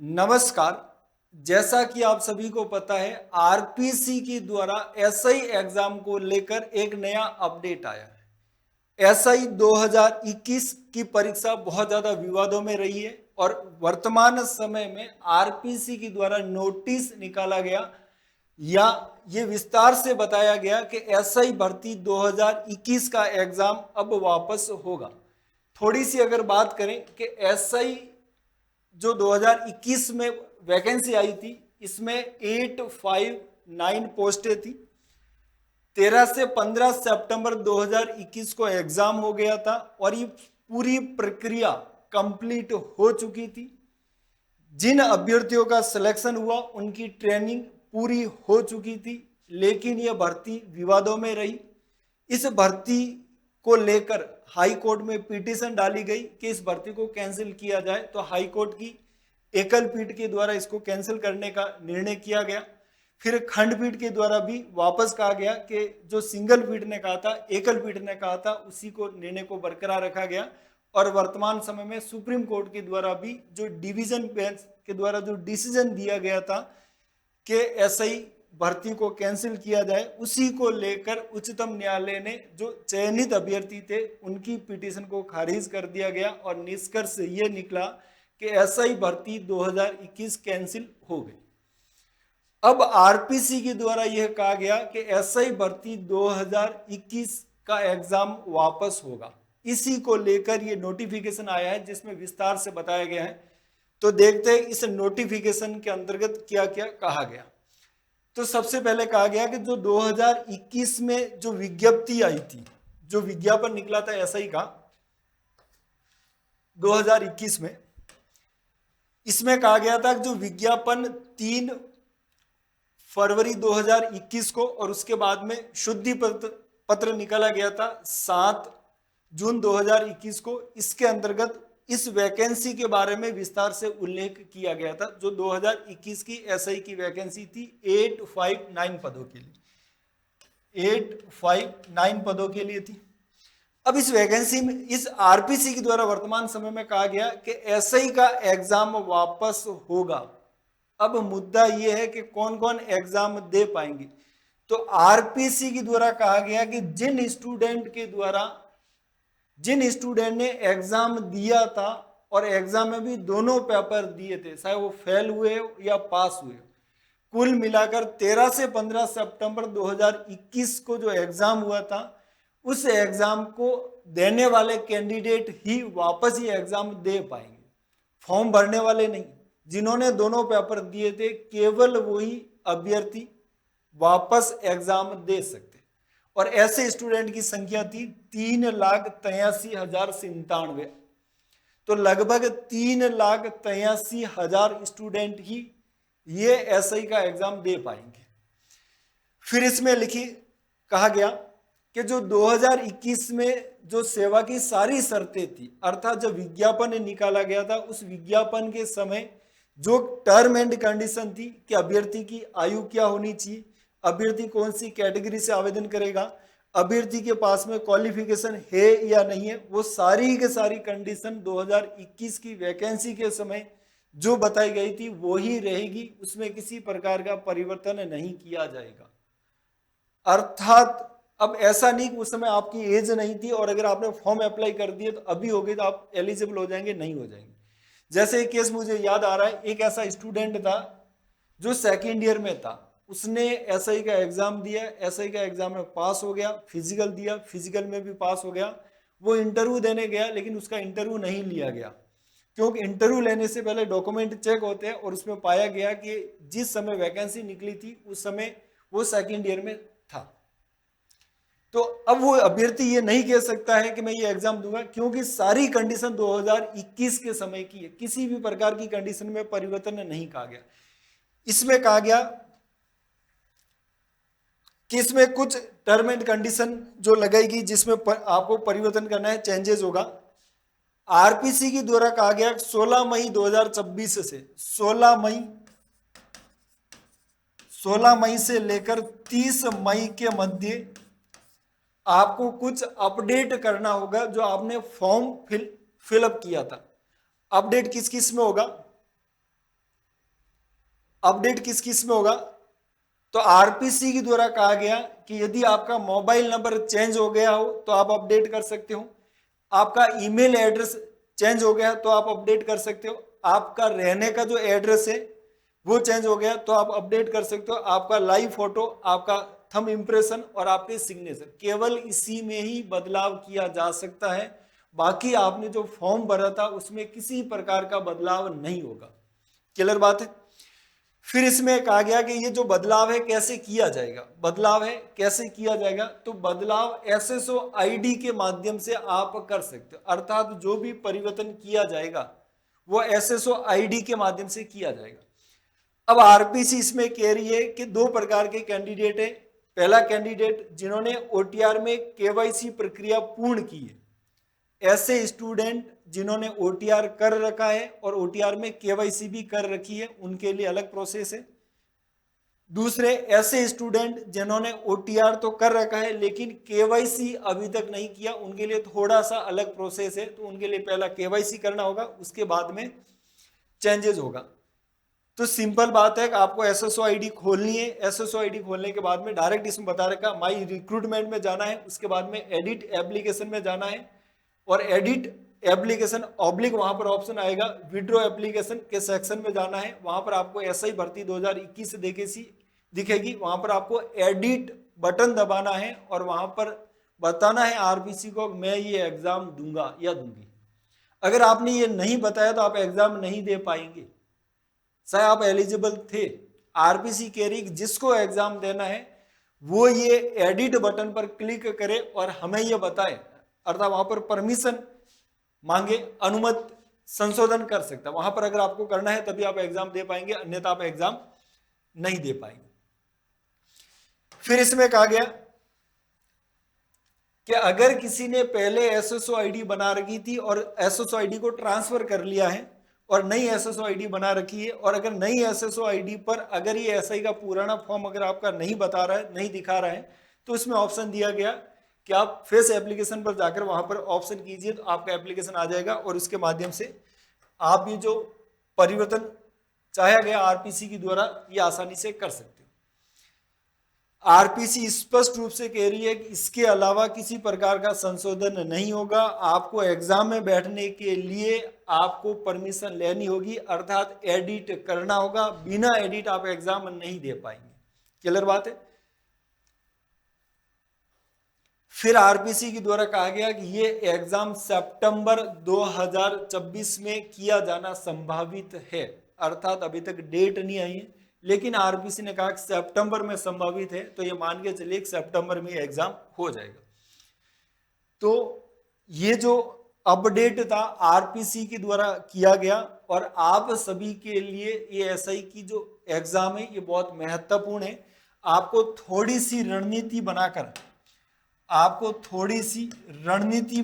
नमस्कार। जैसा कि आप सभी को पता है, आरपीसी के द्वारा एसआई एग्जाम को लेकर एक नया अपडेट आया है। एसआई 2021 की परीक्षा बहुत ज्यादा विवादों में रही है और वर्तमान समय में आरपीसी के द्वारा नोटिस निकाला गया या ये विस्तार से बताया गया कि एसआई भर्ती 2021 का एग्जाम अब वापस होगा। थोड़ी सी अगर बात करें कि एसआई जो 2021 में वैकेंसी आई थी, इसमें 859 पोस्टें थी। 13 से 15 सितंबर 2021 को एग्जाम हो गया था और ये पूरी प्रक्रिया कंप्लीट हो चुकी थी। जिन अभ्यर्थियों का सिलेक्शन हुआ उनकी ट्रेनिंग पूरी हो चुकी थी, लेकिन यह भर्ती विवादों में रही। इस भर्ती को लेकर हाई कोर्ट में पिटीशन डाली गई कि इस भर्ती को कैंसिल किया जाए, तो हाई कोर्ट की एकल पीठ के द्वारा इसको कैंसिल करने का निर्णय किया गया। फिर खंडपीठ के द्वारा भी वापस कहा गया कि जो सिंगल पीठ ने कहा था, एकल पीठ ने कहा था, उसी को निर्णय को बरकरार रखा गया। और वर्तमान समय में सुप्रीम कोर्ट के द्वारा भी जो डिवीजन बेंच के द्वारा जो डिसीजन दिया गया था कि एसआई भर्ती को कैंसिल किया जाए, उसी को लेकर उच्चतम न्यायालय ने जो चयनित अभ्यर्थी थे उनकी पिटीशन को खारिज कर दिया गया और निष्कर्ष ये निकला कि एसआई भर्ती 2021 कैंसिल हो गई। अब आरपीसी के द्वारा यह कहा गया कि एसआई भर्ती 2021 का एग्जाम वापस होगा। इसी को लेकर यह नोटिफिकेशन आया है जिसमें विस्तार से बताया गया है। तो देखते हैं इस नोटिफिकेशन के अंतर्गत क्या क्या कहा गया। तो सबसे पहले कहा गया कि जो 2021 में जो विज्ञप्ति आई थी, जो विज्ञापन निकला था एसआई का 2021 में, इसमें कहा गया था कि जो विज्ञापन 3 फरवरी 2021 को और उसके बाद में शुद्धि पत्र निकाला गया था 7 जून 2021 को, इसके अंतर्गत इस वैकेंसी के बारे में विस्तार से उल्लेख किया गया था। जो 2021 की एसआई की वैकेंसी थी 859 पदों के लिए, 859 पदों के लिए थी। अब इस वैकेंसी में इस आरपीसी के द्वारा वर्तमान समय में कहा गया कि एसआई का एग्जाम वापस होगा। अब मुद्दा यह है कि कौन कौन एग्जाम दे पाएंगे। तो आरपीसी के द्वारा कहा गया कि जिन स्टूडेंट ने एग्जाम दिया था और एग्जाम में भी दोनों पेपर दिए थे, चाहे वो फेल हुए या पास हुए, कुल मिलाकर 13 से 15 सितंबर 2021 को जो एग्जाम हुआ था, उस एग्जाम को देने वाले कैंडिडेट ही वापस ये एग्जाम दे पाएंगे, फॉर्म भरने वाले नहीं। जिन्होंने दोनों पेपर दिए थे केवल वही अभ्यर्थी वापस एग्जाम दे सकते। और ऐसे स्टूडेंट की संख्या थी 3,83,097। तो लगभग 3,83,000 स्टूडेंट ही ये एसआई का एग्जाम दे पाएंगे। फिर इसमें कहा गया कि जो 2021 में जो सेवा की सारी शर्तें थी, अर्थात जब विज्ञापन निकाला गया था उस विज्ञापन के समय जो टर्म एंड कंडीशन थी कि अभ्यर्थी की आयु क्या होनी चाहिए, अभ्यर्थी कौन सी कैटेगरी से आवेदन करेगा, अभ्यर्थी के पास में क्वालिफिकेशन है या नहीं है, वो सारी के सारी कंडीशन 2021 की वैकेंसी के समय जो बताई गई थी वो ही रहेगी, उसमें किसी प्रकार का परिवर्तन नहीं किया जाएगा। अर्थात अब ऐसा नहीं कि उस समय आपकी एज नहीं थी और अगर आपने फॉर्म अप्लाई कर दिए तो अभी हो गई तो आप एलिजिबल हो जाएंगे, नहीं हो जाएंगे। जैसे एक केस मुझे याद आ रहा है, एक ऐसा स्टूडेंट था जो सेकेंड ईयर में था, उसने एसआई का एग्जाम दिया, एसआई का एग्जाम में पास हो गया, फिजिकल दिया, फिजिकल में भी पास हो गया। वो इंटरव्यू देने गया लेकिन उसका इंटरव्यू नहीं लिया गया, क्योंकि इंटरव्यू लेने से पहले डॉक्यूमेंट चेक होते हैं और उसमें पाया गया कि जिस समय वैकेंसी निकली थी उस समय वो सेकेंड ईयर में था। तो अब वो अभ्यर्थी ये नहीं कह सकता है कि मैं ये एग्जाम दूंगा, क्योंकि सारी कंडीशन 2021 के समय की है, किसी भी प्रकार की कंडीशन में परिवर्तन नहीं कहा गया। इसमें कहा गया कि इसमें कुछ टर्म एंड कंडीशन जो लगाएगी जिसमें आपको परिवर्तन करना है, चेंजेस होगा। आरपीसी के द्वारा कहा गया 16 मई 2026 से 16 मई से लेकर 30 मई के मध्य आपको कुछ अपडेट करना होगा जो आपने फॉर्म फिलअप किया था। अपडेट किस किस में होगा? अपडेट किस किस में होगा, तो आरपीसी के द्वारा कहा गया कि यदि आपका मोबाइल नंबर चेंज हो गया हो तो आप अपडेट कर सकते हो, आपका ईमेल एड्रेस चेंज हो गया तो आप अपडेट कर सकते हो, आपका रहने का जो एड्रेस है वो चेंज हो गया तो आप अपडेट कर सकते हो, आपका लाइव फोटो, आपका थंब इंप्रेशन और आपके सिग्नेचर, केवल इसी में ही बदलाव किया जा सकता है। बाकी आपने जो फॉर्म भरा था उसमें किसी प्रकार का बदलाव नहीं होगा। क्लियर बात है। फिर इसमें कहा गया कि ये जो बदलाव है कैसे किया जाएगा, बदलाव है कैसे किया जाएगा, तो बदलाव एसएसओ आईडी के माध्यम से आप कर सकते हो, अर्थात जो भी परिवर्तन किया जाएगा वो एसएसओ आईडी के माध्यम से किया जाएगा। अब आरपीसी इसमें कह रही है कि दो प्रकार के कैंडिडेट है। पहला कैंडिडेट जिन्होंने ओटीआर में केवाईसी प्रक्रिया पूर्ण की है, ऐसे स्टूडेंट जिन्होंने ओटीआर कर रखा है और ओटीआर में केवाईसी भी कर रखी है, उनके लिए अलग प्रोसेस है। दूसरे ऐसे स्टूडेंट जिन्होंने ओटीआर तो कर रखा है लेकिन केवाईसी अभी तक नहीं किया, उनके लिए थोड़ा सा अलग प्रोसेस है। तो उनके लिए पहला केवाईसी करना होगा, उसके बाद में चेंजेस होगा। तो सिंपल बात है कि आपको एसएसओ आईडी खोलनी है, एसएसओ आईडी खोलने के बाद में डायरेक्ट इसमें बता रखा माई रिक्रूटमेंट में जाना है, उसके बाद में एडिट एप्लीकेशन में जाना है और एडिट एप्लीकेशन ऑब्लिक वहां पर ऑप्शन आएगा, विड्रॉ एप्लीकेशन के सेक्शन में जाना है, वहां पर आपको एसआई भर्ती 2021 दिखेगी, वहां पर आपको एडिट बटन दबाना है और वहां पर बताना है आरपीसी को मैं ये एग्जाम दूंगा या दूंगी। अगर आपने ये नहीं बताया तो आप एग्जाम नहीं दे पाएंगे, चाहे आप एलिजिबल थे। आरपीसी कह रही जिसको एग्जाम देना है वो ये एडिट बटन पर क्लिक करे और हमें ये बताए, अर्थात वहां पर परमिशन मांगे, अनुमति संशोधन कर सकता है। वहां पर अगर आपको करना है तभी आप एग्जाम दे पाएंगे, अन्यथा आप एग्जाम नहीं दे पाएंगे। फिर इसमें कहा गया कि अगर किसी ने पहले एसएसओ आईडी बना रखी थी और एसएसओ आईडी को ट्रांसफर कर लिया है और नई एसएसओ आईडी बना रखी है, और अगर नई एसएसओ आईडी पर अगर ये एसआई का पुराना फॉर्म अगर आपका नहीं बता रहा है, नहीं दिखा रहा है, तो इसमें ऑप्शन दिया गया कि आप फेस एप्लीकेशन पर जाकर वहां पर ऑप्शन कीजिए तो आपका एप्लीकेशन आ जाएगा और उसके माध्यम से आप ये जो परिवर्तन चाहा गया आरपीसी के द्वारा ये आसानी से कर सकते हो। आरपीसी स्पष्ट रूप से कह रही है कि इसके अलावा किसी प्रकार का संशोधन नहीं होगा। आपको एग्जाम में बैठने के लिए आपको परमिशन लेनी होगी, अर्थात एडिट करना होगा, बिना एडिट आप एग्जाम नहीं दे पाएंगे। क्लियर बात है। फिर आरपीसी के द्वारा कहा गया कि ये एग्जाम सितंबर 2024 में किया जाना संभावित है, अर्थात अभी तक डेट नहीं आई है, लेकिन आरपीसी ने कहा कि सितंबर में संभावित है, तो ये मान के चलिए कि सितंबर में एग्जाम हो जाएगा। तो ये जो अपडेट था आरपीसी के द्वारा किया गया और आप सभी के लिए ये एसआई की जो एग्जाम है ये बहुत महत्वपूर्ण है। आपको थोड़ी सी रणनीति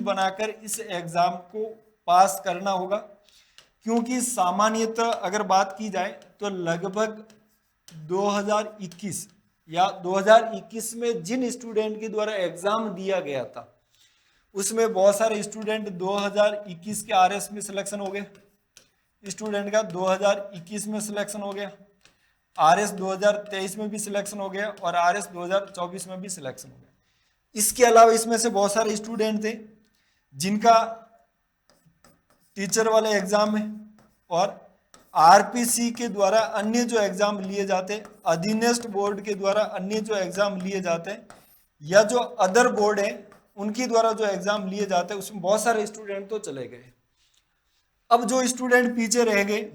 बनाकर इस एग्जाम को पास करना होगा, क्योंकि सामान्यतः अगर बात की जाए तो लगभग 2021 या 2021 में जिन स्टूडेंट के द्वारा एग्जाम दिया गया था उसमें बहुत सारे स्टूडेंट 2021 के आरएस में सिलेक्शन हो गए, स्टूडेंट का 2021 में सिलेक्शन हो गया, आरएस 2023 में भी सिलेक्शन हो गया और आरएस 2024 में भी सिलेक्शन हो गया। इसके अलावा इसमें से बहुत सारे स्टूडेंट थे जिनका टीचर वाले एग्जाम है और आरपीसी के द्वारा अन्य जो एग्जाम लिए जाते हैं, अधीनस्थ बोर्ड के द्वारा अन्य जो एग्जाम लिए जाते हैं या जो अदर बोर्ड है उनके द्वारा जो एग्जाम लिए जाते हैं उसमें बहुत सारे स्टूडेंट तो चले गए। अब जो स्टूडेंट पीछे रह गए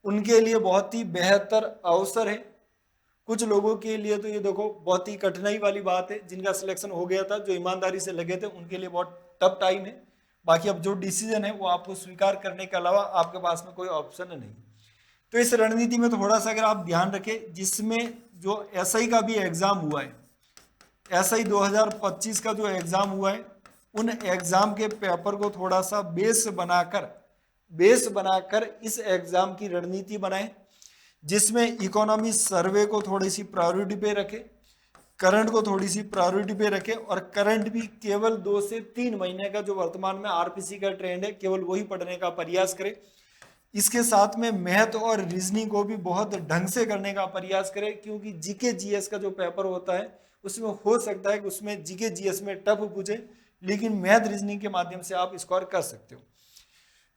उनके लिए बहुत ही बेहतर अवसर है। कुछ लोगों के लिए तो ये देखो बहुत ही कठिनाई वाली बात है, जिनका सिलेक्शन हो गया था, जो ईमानदारी से लगे थे, उनके लिए बहुत टफ टाइम है। बाकी अब जो डिसीजन है वो आपको स्वीकार करने के अलावा आपके पास में कोई ऑप्शन नहीं। तो इस रणनीति में थोड़ा सा अगर आप ध्यान रखें, जिसमें जो एसआई का भी एग्जाम हुआ है, एसआई 2025 का जो एग्जाम हुआ है, उन एग्जाम के पेपर को थोड़ा सा बेस बनाकर इस एग्जाम की रणनीति बनाएं, जिसमें इकोनॉमी सर्वे को थोड़ी सी प्रायोरिटी पे रखे, करंट को थोड़ी सी प्रायोरिटी पे रखे और करंट भी केवल 2 से 3 महीने का जो वर्तमान में आरपीसी का ट्रेंड है केवल वही पढ़ने का प्रयास करें। इसके साथ में मैथ और रीजनिंग को भी बहुत ढंग से करने का प्रयास करें, क्योंकि जीके जीएस का जो पेपर होता है उसमें हो सकता है कि उसमें जीके जीएस में टफ पूछे, लेकिन मैथ रीजनिंग के माध्यम से आप स्कोर कर सकते हो।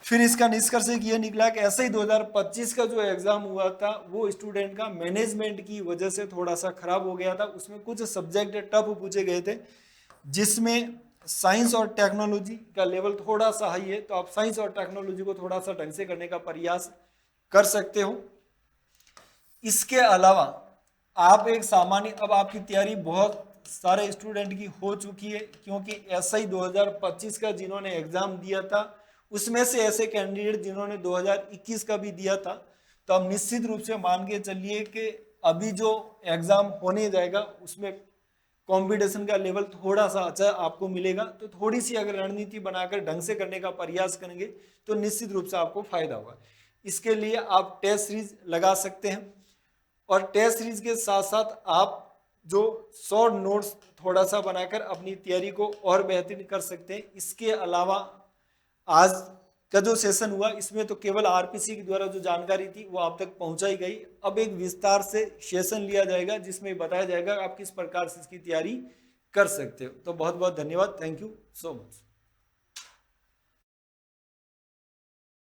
फिर इसका निष्कर्ष ये निकला कि ऐसे ही 2025 का जो एग्जाम हुआ था वो स्टूडेंट का मैनेजमेंट की वजह से थोड़ा सा खराब हो गया था। उसमें कुछ सब्जेक्ट टफ पूछे गए थे, जिसमें साइंस और टेक्नोलॉजी का लेवल थोड़ा सा हाई है, तो आप साइंस और टेक्नोलॉजी को थोड़ा सा ढंग से करने का प्रयास कर सकते हो। इसके अलावा आप एक सामान्य, अब आपकी तैयारी बहुत सारे स्टूडेंट की हो चुकी है, क्योंकि एसआई 2025 का जिन्होंने एग्जाम दिया था उसमें से ऐसे कैंडिडेट जिन्होंने 2021 का भी दिया था, तो आप निश्चित रूप से मान के चलिए कि अभी जो एग्जाम होने जाएगा उसमें कंपटीशन का लेवल थोड़ा सा अच्छा आपको मिलेगा। तो थोड़ी सी अगर रणनीति बनाकर ढंग से करने का प्रयास करेंगे तो निश्चित रूप से आपको फायदा होगा। इसके लिए आप टेस्ट सीरीज लगा सकते हैं, और टेस्ट सीरीज के साथ साथ आप जो शॉर्ट नोट्स थोड़ा सा बनाकर अपनी तैयारी को और बेहतरीन कर सकते हैं। इसके अलावा आज का जो सेशन हुआ इसमें तो केवल आरपीसी के द्वारा जो जानकारी थी वो आप तक पहुंचाई गई। अब एक विस्तार से सेशन लिया जाएगा जिसमें बताया जाएगा आप किस प्रकार से इसकी तैयारी कर सकते हो। तो बहुत बहुत धन्यवाद, थैंक यू सो मच।